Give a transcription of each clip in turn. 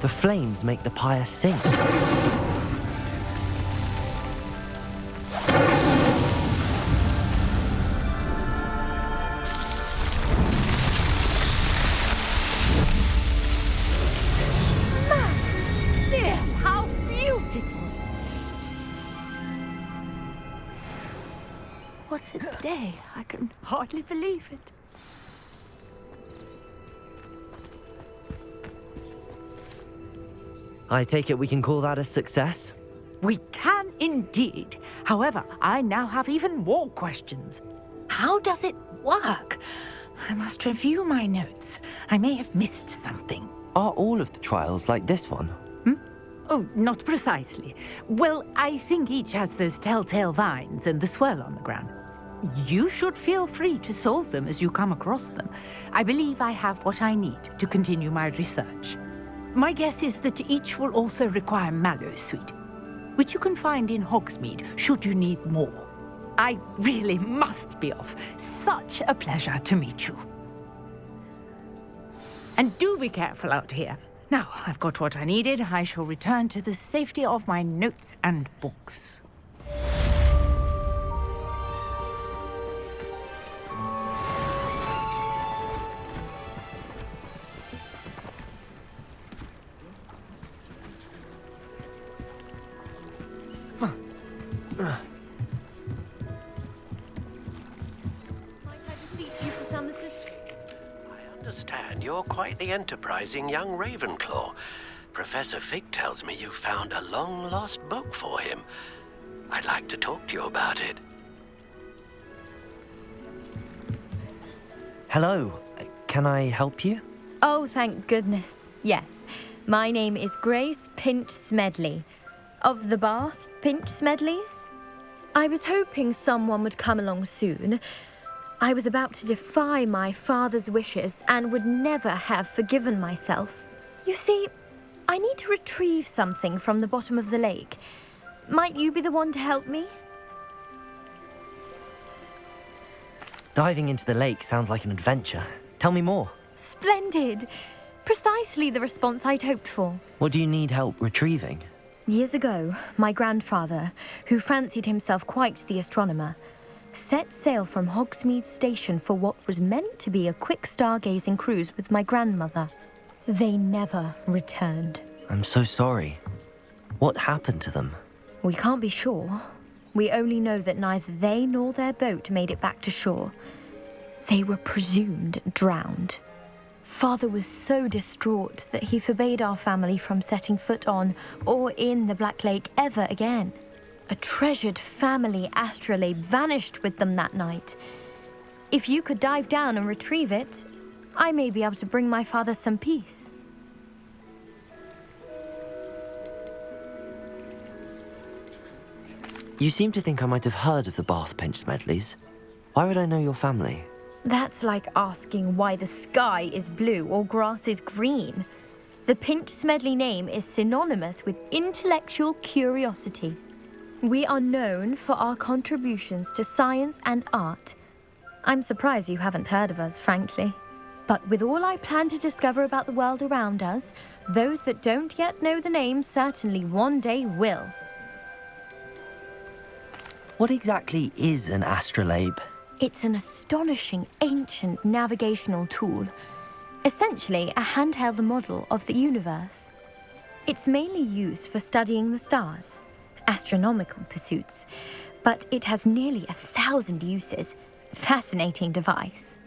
The flames make the pyre sink. How beautiful! What a day. I can hardly believe it. I take it we can call that a success? We can indeed. However, I now have even more questions. How does it work? I must review my notes. I may have missed something. Are all of the trials like this one? Oh, not precisely. Well, I think each has those telltale vines and the swirl on the ground. You should feel free to solve them as you come across them. I believe I have what I need to continue my research. My guess is that each will also require mallow sweet, which you can find in Hogsmeade should you need more. I really must be off. Such a pleasure to meet you. And do be careful out here. Now, I've got what I needed. I shall return to the safety of my notes and books. You're quite the enterprising young Ravenclaw. Professor Fig tells me you found a long-lost book for him. I'd like to talk to you about it. Hello. Can I help you? Oh, thank goodness. Yes. My name is Grace Pinch Smedley. Of the Bath Pinch Smedleys? I was hoping someone would come along soon. I was about to defy my father's wishes and would never have forgiven myself. You see, I need to retrieve something from the bottom of the lake. Might you be the one to help me? Diving into the lake sounds like an adventure. Tell me more. Splendid! Precisely the response I'd hoped for. What do you need help retrieving? Years ago, my grandfather, who fancied himself quite the astronomer, set sail from Hogsmeade Station for what was meant to be a quick stargazing cruise with my grandmother. They never returned. I'm so sorry. What happened to them? We can't be sure. We only know that neither they nor their boat made it back to shore. They were presumed drowned. Father was so distraught that he forbade our family from setting foot on or in the Black Lake ever again. A treasured family astrolabe vanished with them that night. If you could dive down and retrieve it, I may be able to bring my father some peace. You seem to think I might have heard of the Bath Pinch Smedleys. Why would I know your family? That's like asking why the sky is blue or grass is green. The Pinch Smedley name is synonymous with intellectual curiosity. We are known for our contributions to science and art. I'm surprised you haven't heard of us, frankly. But with all I plan to discover about the world around us, those that don't yet know the name certainly one day will. What exactly is an astrolabe? It's an astonishing ancient navigational tool. Essentially, a handheld model of the universe. It's mainly used for studying the stars. Astronomical pursuits, but it has nearly 1,000 uses. Fascinating device.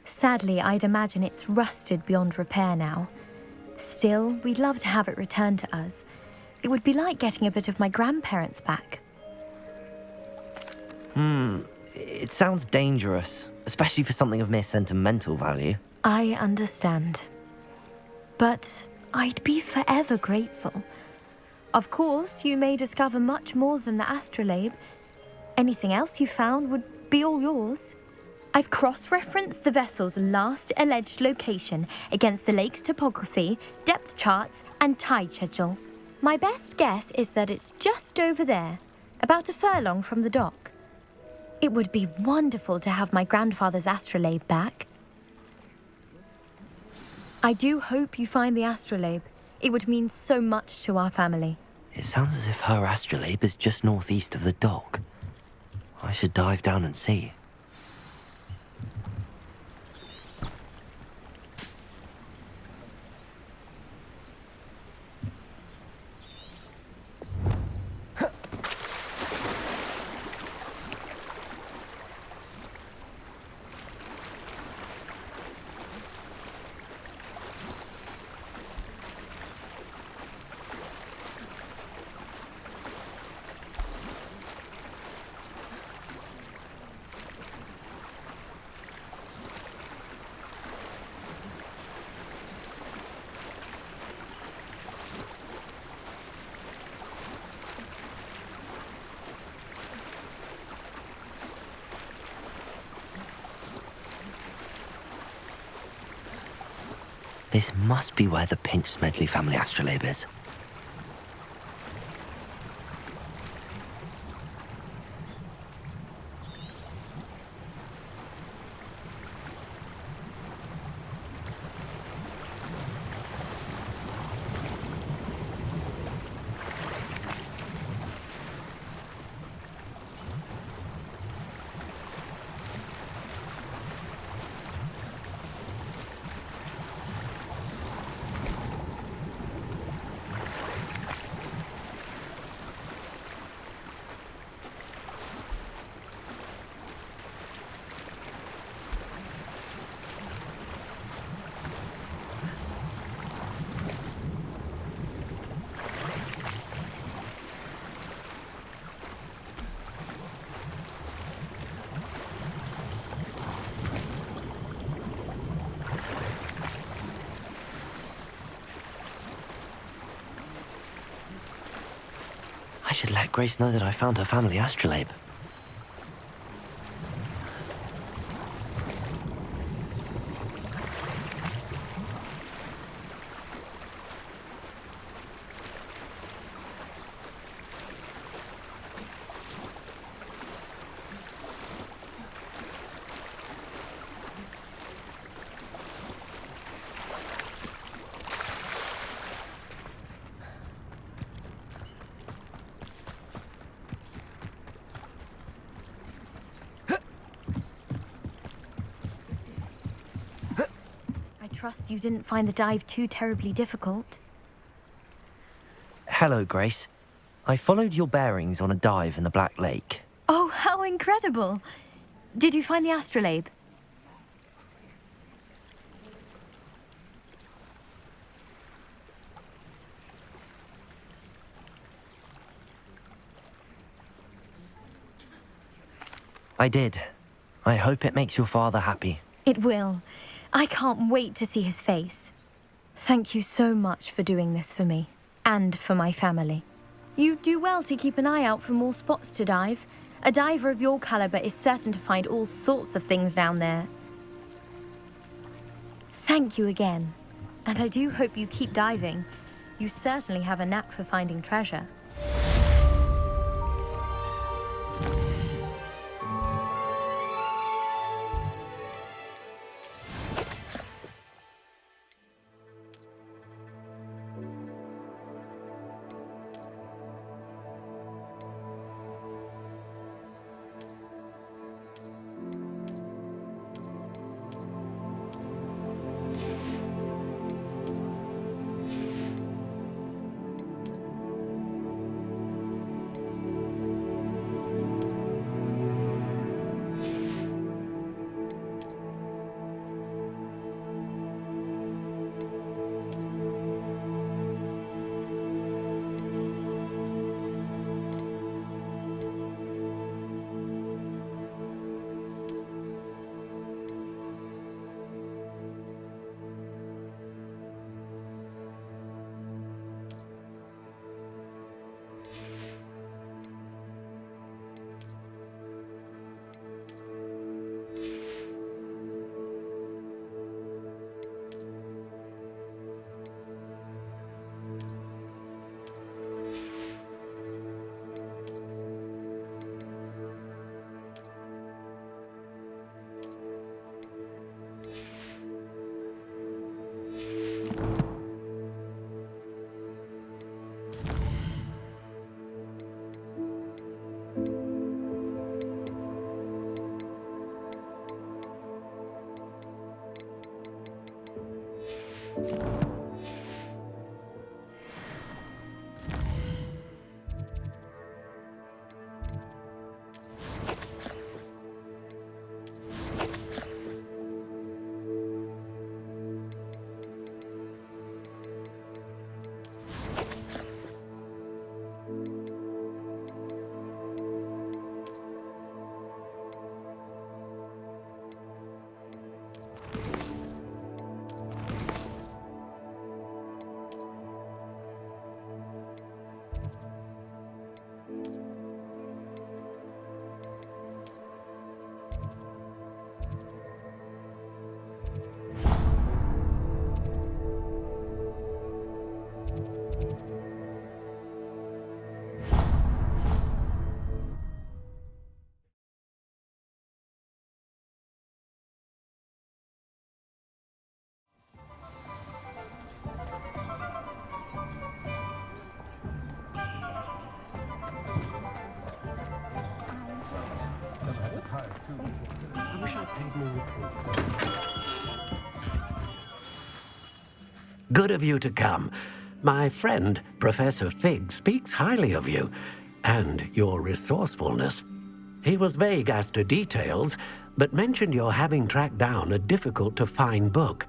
Sadly, I'd imagine it's rusted beyond repair now. Still, we'd love to have it returned to us. It would be like getting a bit of my grandparents back. It sounds dangerous, especially for something of mere sentimental value. I understand. But I'd be forever grateful. Of course, you may discover much more than the astrolabe. Anything else you found would be all yours. I've cross-referenced the vessel's last alleged location against the lake's topography, depth charts, and tide schedule. My best guess is that it's just over there, about a furlong from the dock. It would be wonderful to have my grandfather's astrolabe back. I do hope you find the astrolabe. It would mean so much to our family. It sounds as if her astrolabe is just northeast of the dock. I should dive down and see. This must be where the Pinch Smedley family astrolabe is. I should let Grace know that I found her family astrolabe. I trust you didn't find the dive too terribly difficult. Hello, Grace. I followed your bearings on a dive in the Black Lake. Oh, how incredible! Did you find the astrolabe? I did. I hope it makes your father happy. It will. I can't wait to see his face. Thank you so much for doing this for me, and for my family. You do well to keep an eye out for more spots to dive. A diver of your caliber is certain to find all sorts of things down there. Thank you again, and I do hope you keep diving. You certainly have a knack for finding treasure. I wish I'd paid more. Good of you to come. My friend, Professor Fig, speaks highly of you and your resourcefulness. He was vague as to details, but mentioned your having tracked down a difficult-to-find book.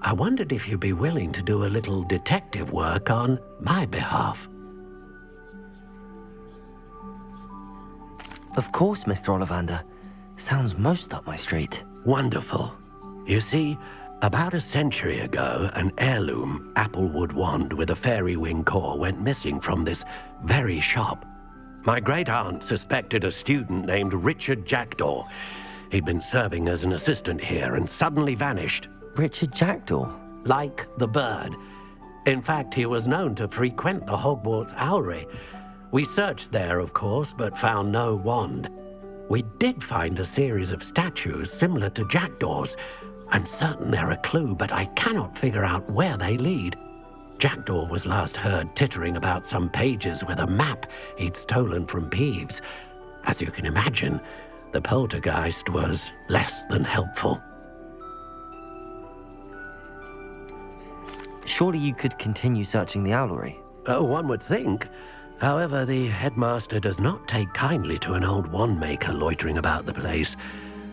I wondered if you'd be willing to do a little detective work on my behalf. Of course, Mr. Ollivander. Sounds most up my street. Wonderful. You see, about a century ago, an heirloom applewood wand with a fairy wing core went missing from this very shop. My great-aunt suspected a student named Richard Jackdaw. He'd been serving as an assistant here and suddenly vanished. Richard Jackdaw? Like the bird. In fact, he was known to frequent the Hogwarts Owlery. We searched there, of course, but found no wand. We did find a series of statues similar to Jackdaw's. I'm certain they're a clue, but I cannot figure out where they lead. Jackdaw was last heard tittering about some pages with a map he'd stolen from Peeves. As you can imagine, the poltergeist was less than helpful. Surely you could continue searching the owlery. Oh, one would think. However, the headmaster does not take kindly to an old wand-maker loitering about the place.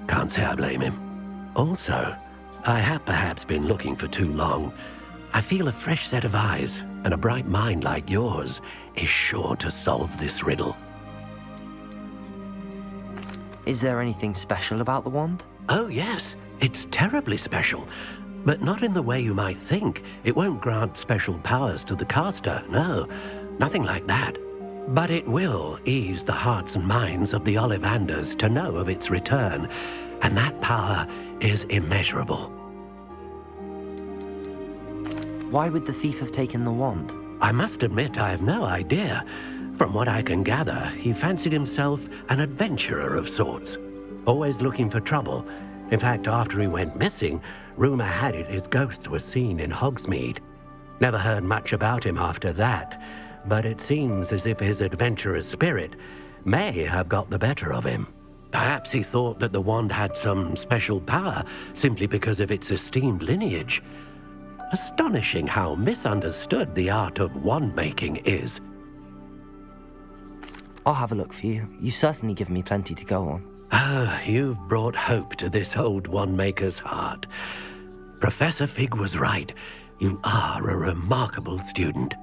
Can't say I blame him. Also, I have perhaps been looking for too long. I feel a fresh set of eyes and a bright mind like yours is sure to solve this riddle. Is there anything special about the wand? Oh, yes. It's terribly special. But not in the way you might think. It won't grant special powers to the caster, no. Nothing like that. But it will ease the hearts and minds of the Ollivanders to know of its return, and that power is immeasurable. Why would the thief have taken the wand? I must admit I have no idea. From what I can gather, he fancied himself an adventurer of sorts, always looking for trouble. In fact, after he went missing, rumor had it his ghost was seen in Hogsmeade. Never heard much about him after that, but it seems as if his adventurous spirit may have got the better of him. Perhaps he thought that the wand had some special power simply because of its esteemed lineage. Astonishing how misunderstood the art of wand-making is. I'll have a look for you. You've certainly given me plenty to go on. Ah, you've brought hope to this old wand-maker's heart. Professor Fig was right. You are a remarkable student.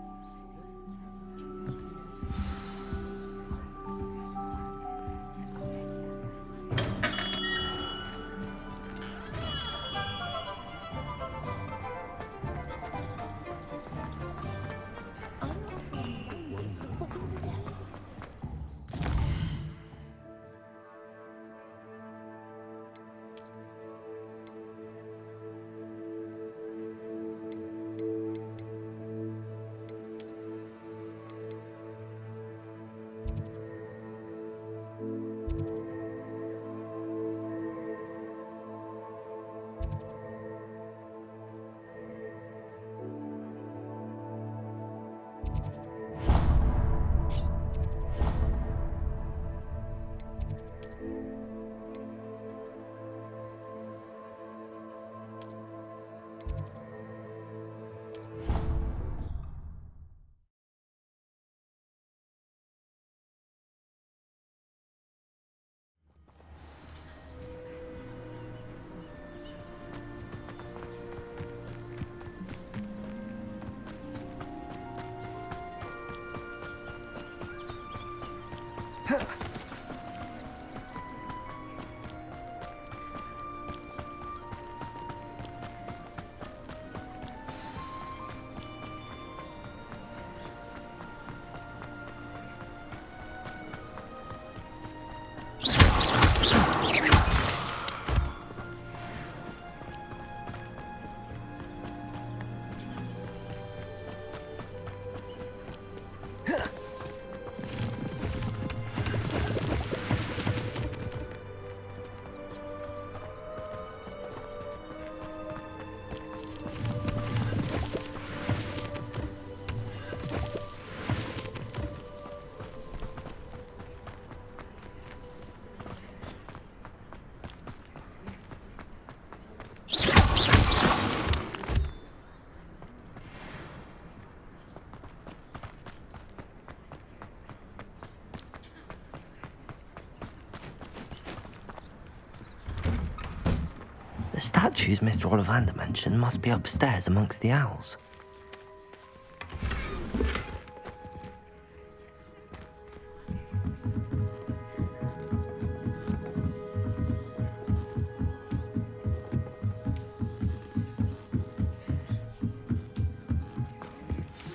statues Mr. Ollivander mentioned must be upstairs amongst the owls.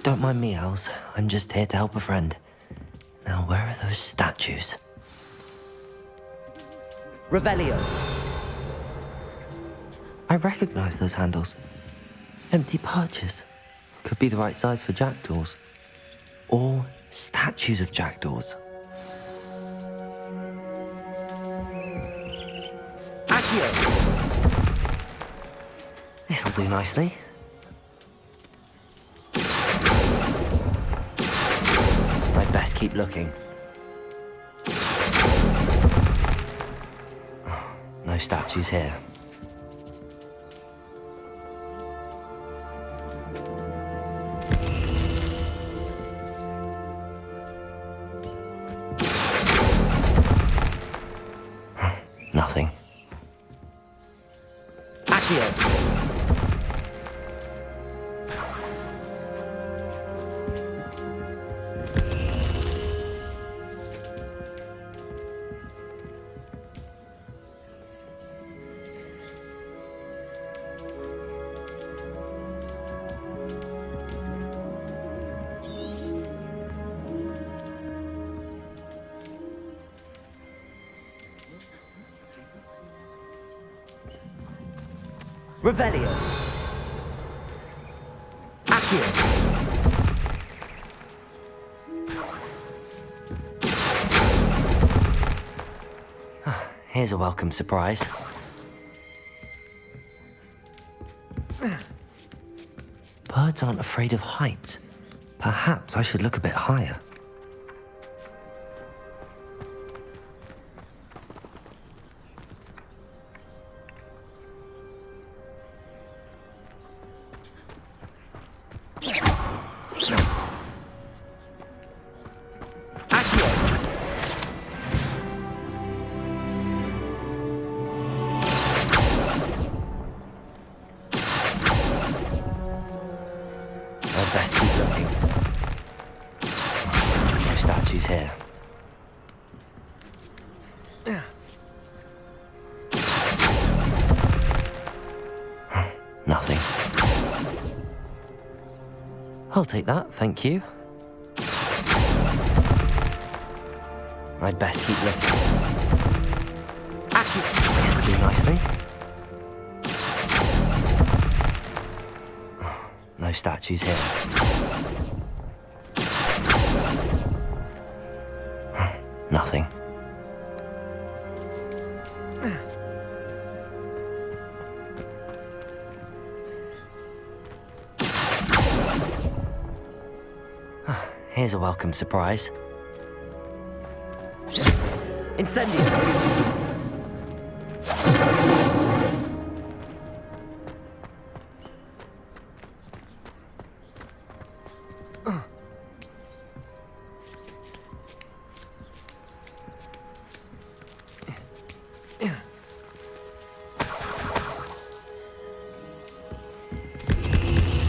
Don't mind me, owls. I'm just here to help a friend. Now, where are those statues? Revelio. I recognize those handles. Empty perches. Could be the right size for jackdaws. Or statues of jackdaws. Accio. This'll do nicely. I'd best keep looking. Oh, no statues here. Nothing. Accio. Revelio. Accio. Here's a welcome surprise. Birds aren't afraid of heights. Perhaps I should look a bit higher. I'd best keep looking. No statues here. Nothing. I'll take that, thank you. I'd best keep looking. This'll do nicely. No statues here. Nothing. Here's a welcome surprise. Incendio.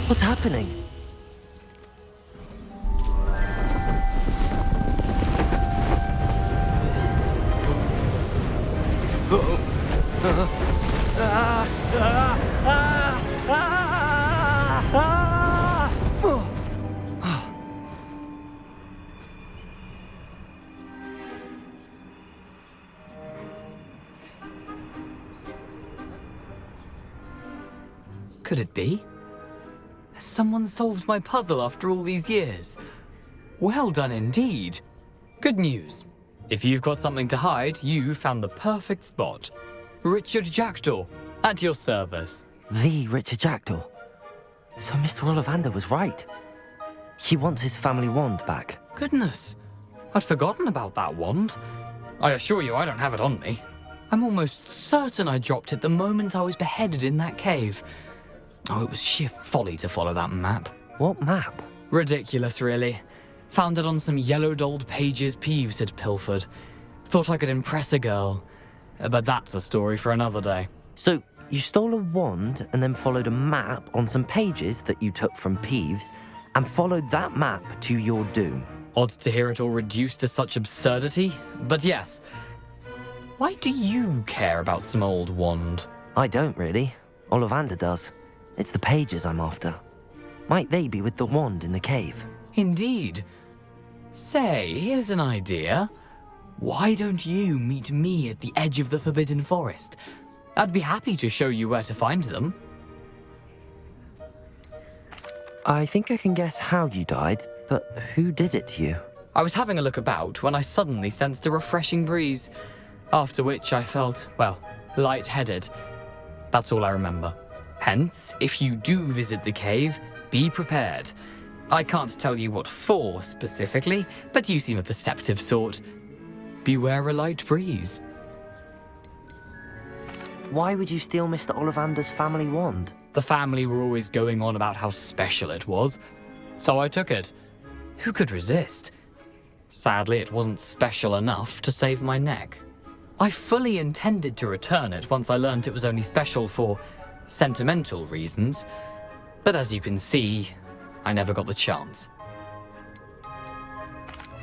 What's happening? Could it be? Has someone solved my puzzle after all these years? Well done indeed. Good news. If you've got something to hide, you found the perfect spot. Richard Jackdaw, at your service. The Richard Jackdaw. So Mr. Ollivander was right. He wants his family wand back. Goodness, I'd forgotten about that wand. I assure you I don't have it on me. I'm almost certain I dropped it the moment I was beheaded in that cave. Oh, it was sheer folly to follow that map. What map? Ridiculous, really. Found it on some yellowed old pages Peeves had pilfered. Thought I could impress a girl. But that's a story for another day. So, you stole a wand and then followed a map on some pages that you took from Peeves and followed that map to your doom. Odd to hear it all reduced to such absurdity, but yes. Why do you care about some old wand? I don't really. Ollivander does. It's the pages I'm after. Might they be with the wand in the cave? Indeed. Say, here's an idea. Why don't you meet me at the edge of the Forbidden Forest? I'd be happy to show you where to find them. I think I can guess how you died, but who did it to you? I was having a look about when I suddenly sensed a refreshing breeze, after which I felt, well, lightheaded. That's all I remember. Hence, if you do visit the cave, be prepared. I can't tell you what for specifically, but you seem a perceptive sort. Beware a light breeze. Why would you steal Mr. Ollivander's family wand? The family were always going on about how special it was, so I took it. Who could resist? Sadly, it wasn't special enough to save my neck. I fully intended to return it once I learned it was only special for sentimental reasons, but as you can see, I never got the chance.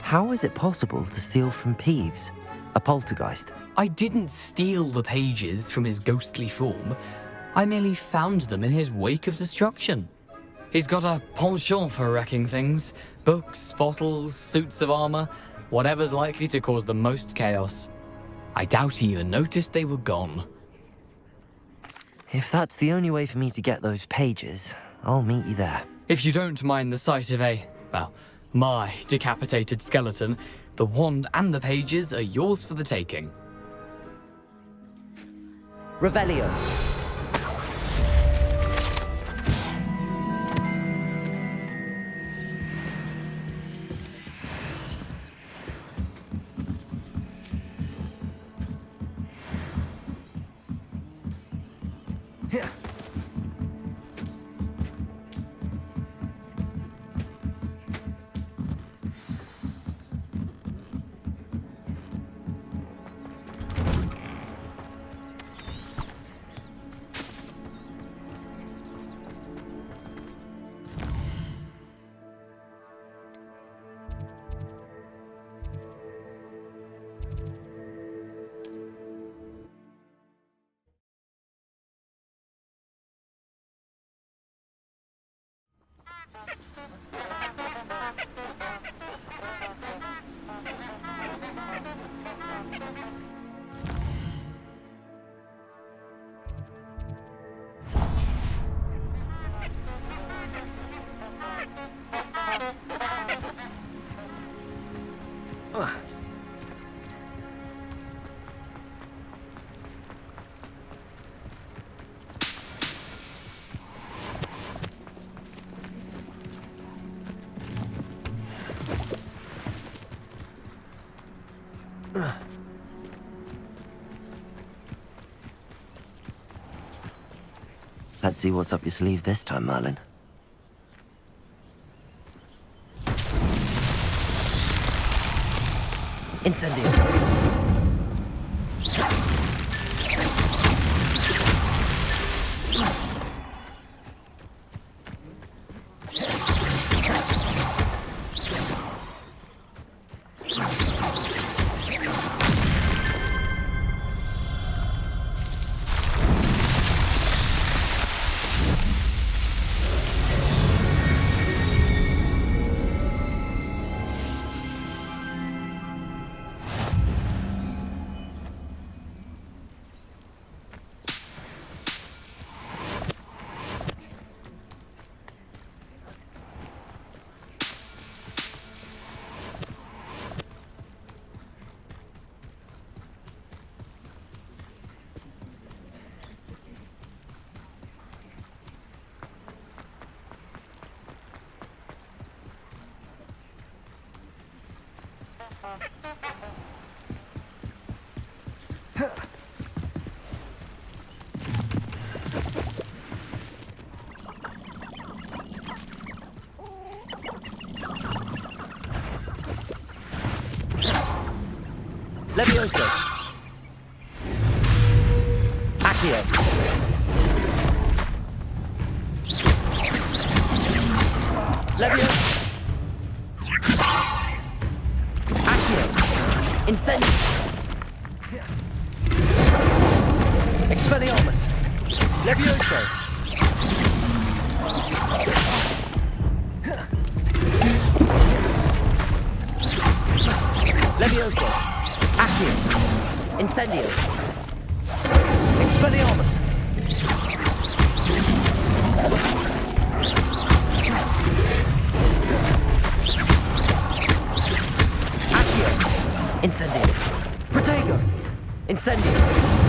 How is it possible to steal from Peeves, a poltergeist? I didn't steal the pages from his ghostly form. I merely found them in his wake of destruction. He's got a penchant for wrecking things. Books, bottles, suits of armor, whatever's likely to cause the most chaos. I doubt he even noticed they were gone. If that's the only way for me to get those pages, I'll meet you there. If you don't mind the sight of my decapitated skeleton, the wand and the pages are yours for the taking. Revelio. Let's see what's up your sleeve this time, Merlin. Incendio. Levioso. Accio. Leviosa! Accio! Incendio! Expelliarmus! Levioso! Levioso! Accio! Incendio! Expelliarmus! Accio! Incendio! Protego! Incendio!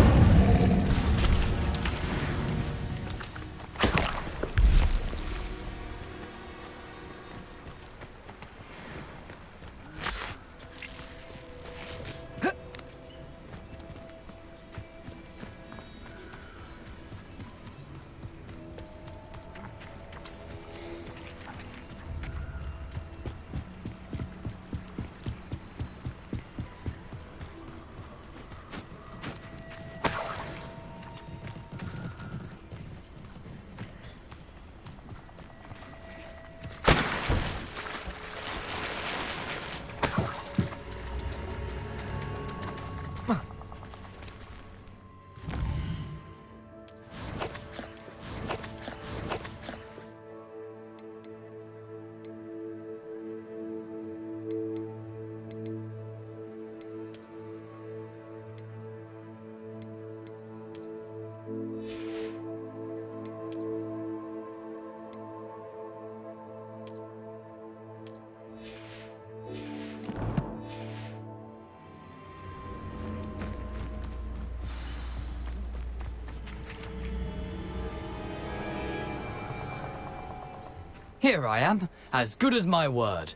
Here I am, as good as my word.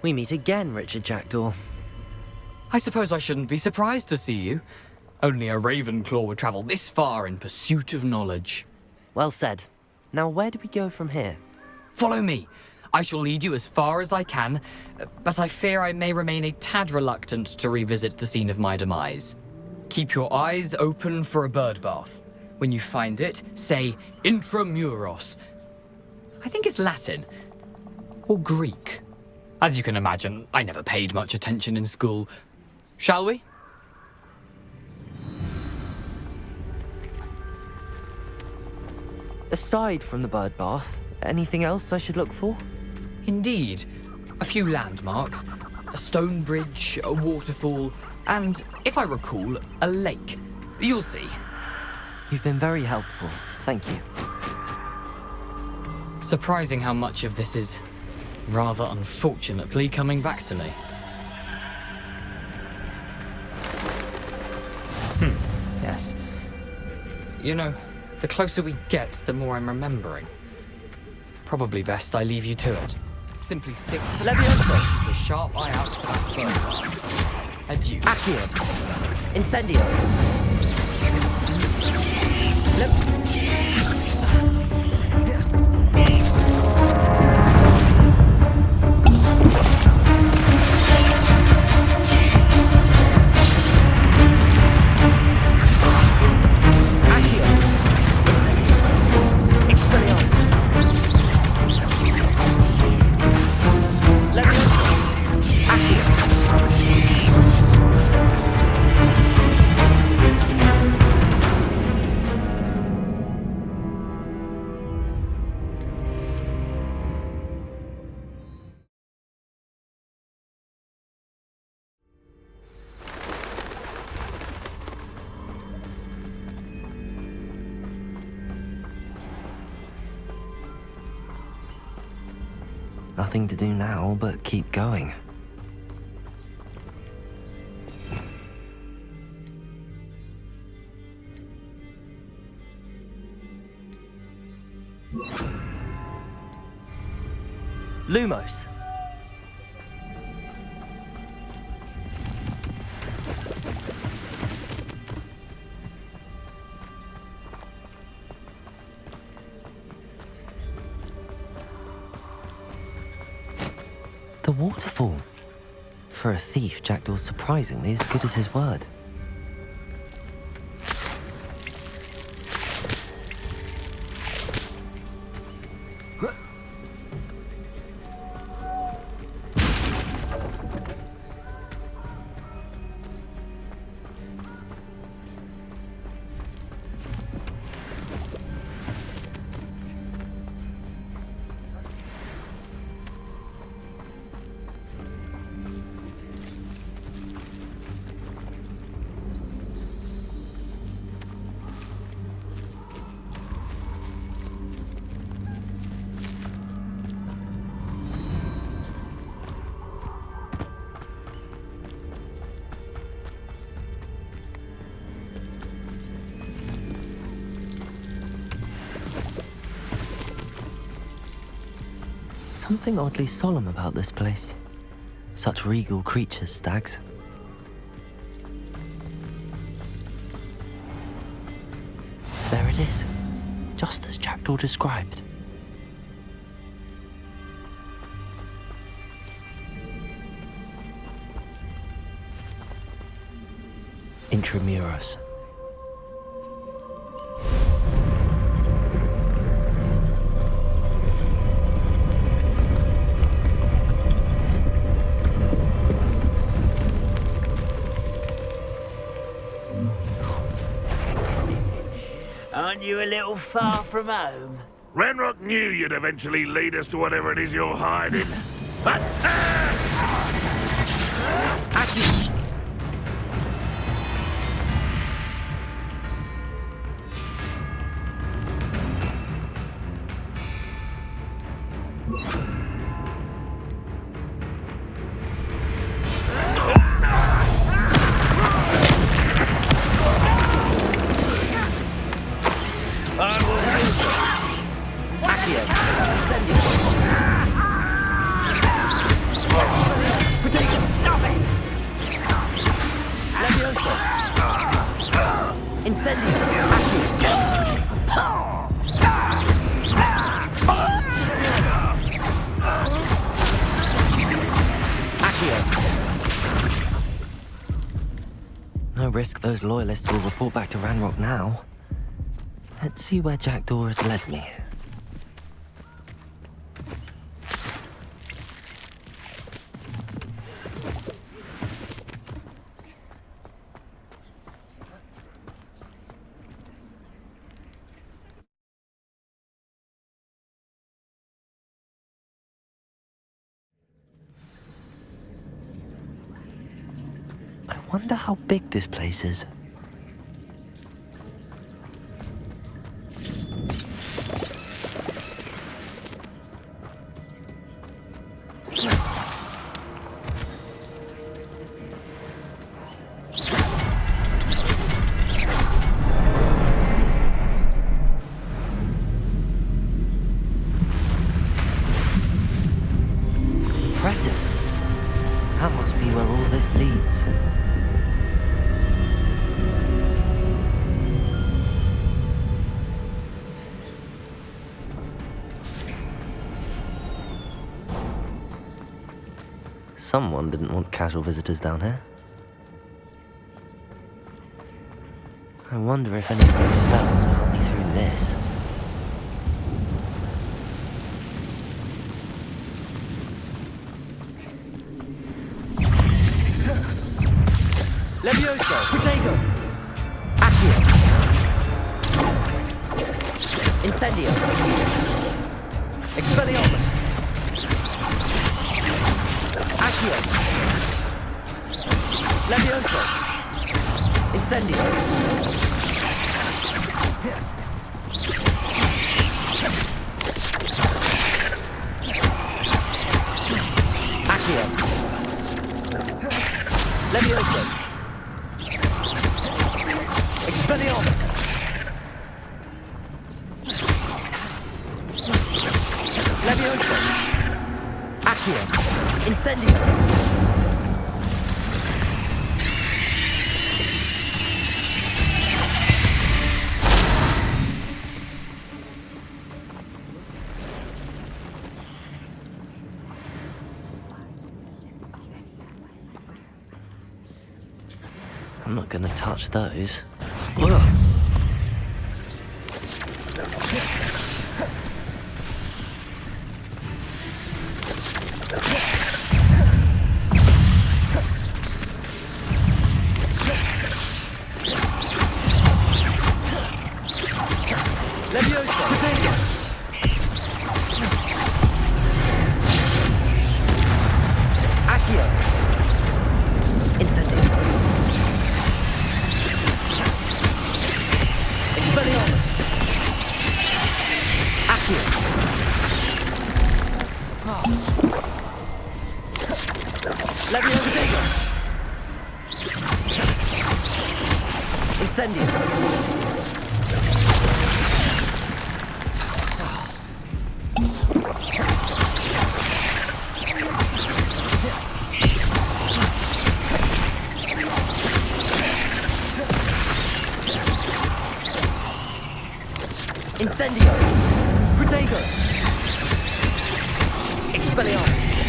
We meet again, Richard Jackdaw. I suppose I shouldn't be surprised to see you. Only a Ravenclaw would travel this far in pursuit of knowledge. Well said. Now where do we go from here? Follow me. I shall lead you as far as I can, but I fear I may remain a tad reluctant to revisit the scene of my demise. Keep your eyes open for a bird bath. When you find it, say intramuros. I think it's Latin. Or Greek. As you can imagine, I never paid much attention in school. Shall we? Aside from the bird bath, anything else I should look for? Indeed. A few landmarks. A stone bridge, a waterfall, and, if I recall, a lake. You'll see. You've been very helpful. Thank you. Surprising how much of this is, rather unfortunately, coming back to me. Yes. You know, the closer we get, the more I'm remembering. Probably best I leave you to it. Simply stick to Levioso! the sharp eye out for that bird. Adieu. Accio! Incendio! Nothing to do now but keep going. Lumos. The waterfall. For a thief, Jackdaw's surprisingly as good as his word. something oddly solemn about this place. Such regal creatures, stags. There it is, just as Jackdaw described. Intramuros. Aren't you a little far from home? Ranrock knew you'd eventually lead us to whatever it is you're hiding. But No risk those loyalists will report back to Ranrock now. Let's see where Jackdaw has led me. I wonder how big this place is. Impressive. That must be where all this leads. Someone didn't want casual visitors down here. I wonder if any of my spells will help me through this. Levioso! Protego! Accio! Incendio! Expelliarmus! Accio! Levioso! Incendio! Accio! Levioso! Expelliarmus! Levioso! Accio! Incendio! I'm not gonna touch those. Ugh. Levioso! Protego! Accio! Incendio! Expelliarmus! Accio! Levioso! Protego! Incendio! Incendio! Protego! Expelliarmus!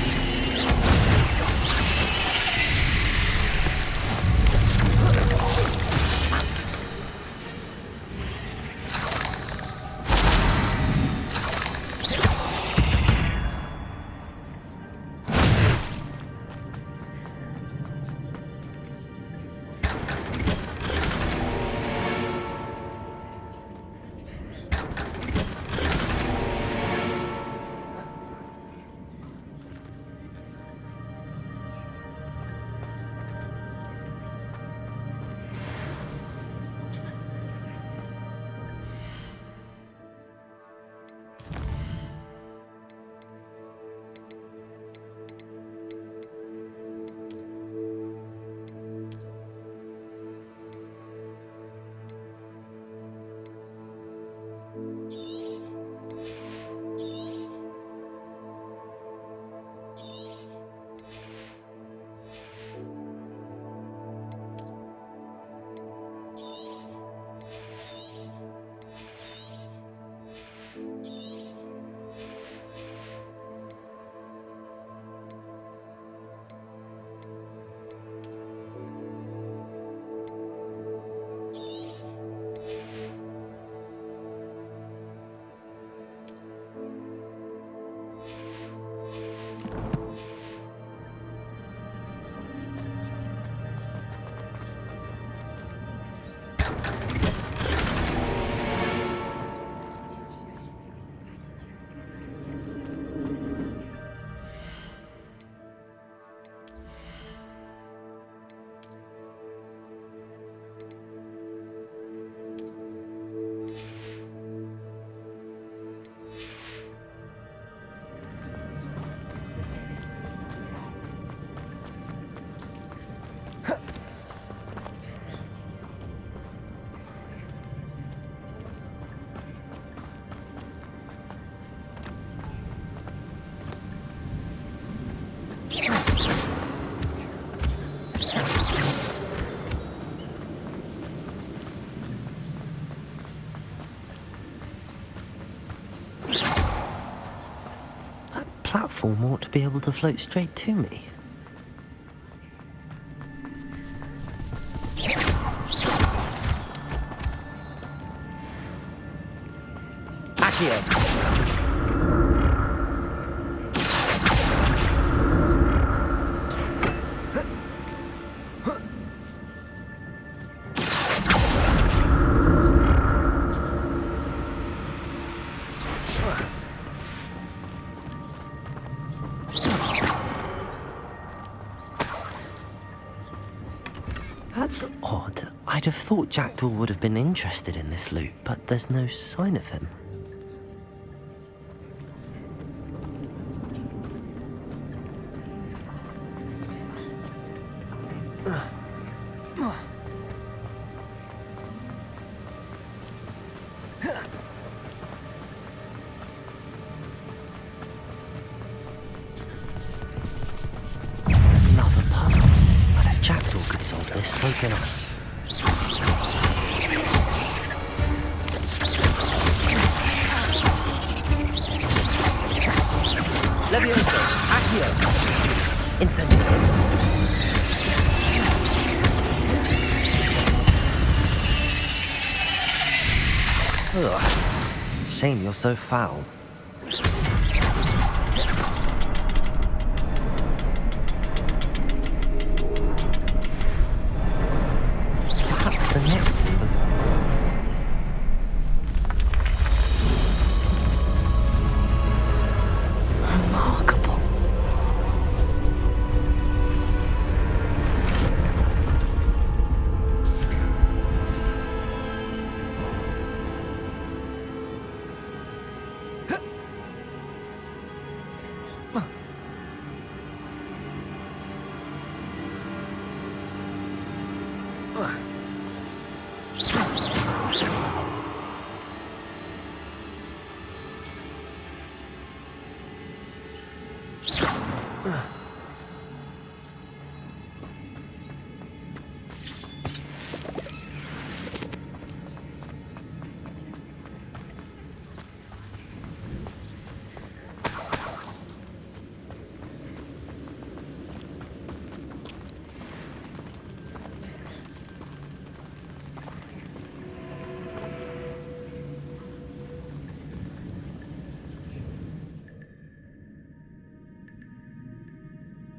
Platform ought to be able to float straight to me. Accio! That's odd. I'd have thought Jackdaw would have been interested in this loot, but there's no sign of him. Another puzzle. But if Jackdaw could solve this, so can I. Levioso! Accio! Incendio! Ugh. Shame you're so foul. Perhaps the next season. Remarkable. Ugh.